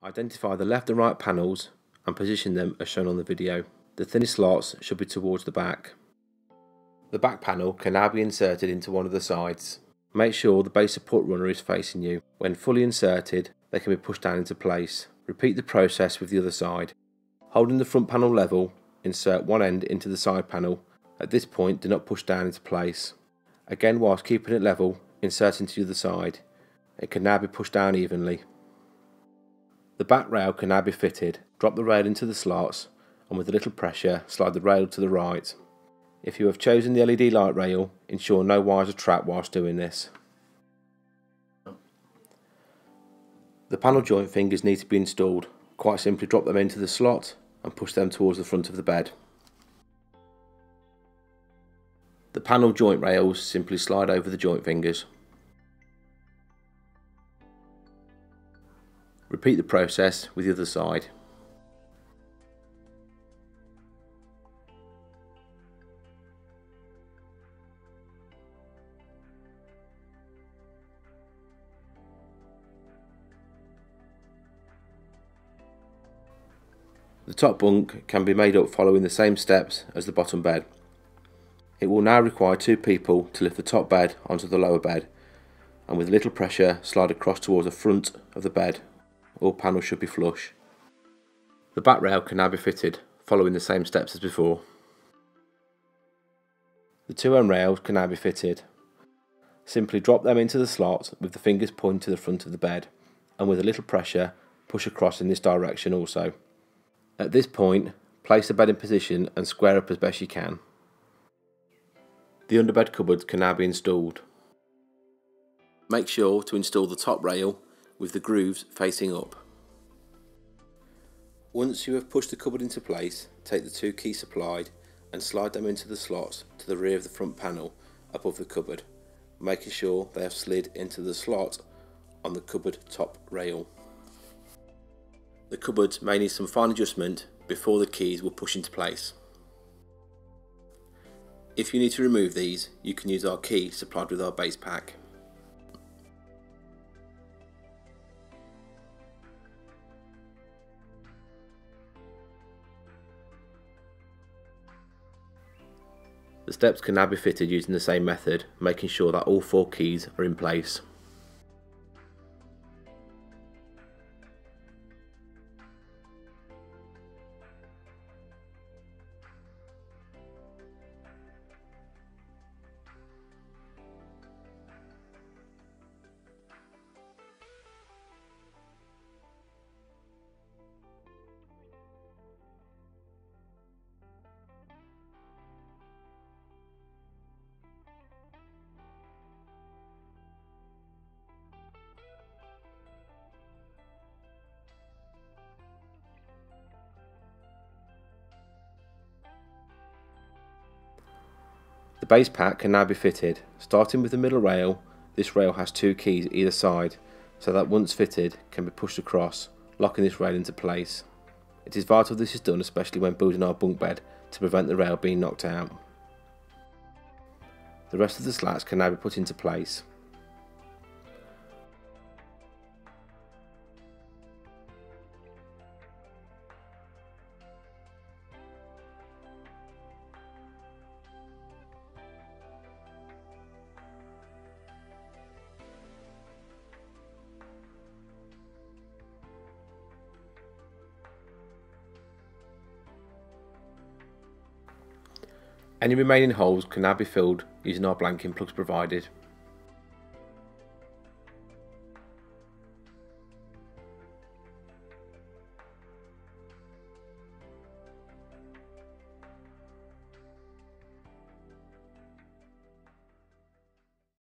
Identify the left and right panels and position them as shown on the video. The thinnest slots should be towards the back. The back panel can now be inserted into one of the sides. Make sure the base support runner is facing you. When fully inserted, they can be pushed down into place. Repeat the process with the other side. Holding the front panel level, insert one end into the side panel. At this point, do not push down into place. Again, whilst keeping it level, insert into the other side. It can now be pushed down evenly. The back rail can now be fitted. Drop the rail into the slots and with a little pressure, slide the rail to the right. If you have chosen the LED light rail, ensure no wires are trapped whilst doing this. The panel joint fingers need to be installed. Quite simply drop them into the slot and push them towards the front of the bed. The panel joint rails simply slide over the joint fingers. Repeat the process with the other side. The top bunk can be made up following the same steps as the bottom bed. It will now require two people to lift the top bed onto the lower bed and with little pressure slide across towards the front of the bed. All panels should be flush. The back rail can now be fitted following the same steps as before. The two end rails can now be fitted. Simply drop them into the slot with the fingers pointing to the front of the bed and with a little pressure push across in this direction also. At this point, place the bed in position and square up as best you can. The underbed cupboards can now be installed. Make sure to install the top rail with the grooves facing up. Once you have pushed the cupboard into place, take the two keys supplied and slide them into the slots to the rear of the front panel above the cupboard, making sure they have slid into the slot on the cupboard top rail. The cupboards may need some fine adjustment before the keys will push into place. If you need to remove these, you can use our key supplied with our base pack. The steps can now be fitted using the same method, making sure that all four keys are in place. The base pack can now be fitted. Starting with the middle rail, this rail has two keys either side, so that once fitted can be pushed across, locking this rail into place. It is vital this is done, especially when building our bunk bed, to prevent the rail being knocked out. The rest of the slats can now be put into place. Any remaining holes can now be filled using our blanking plugs provided.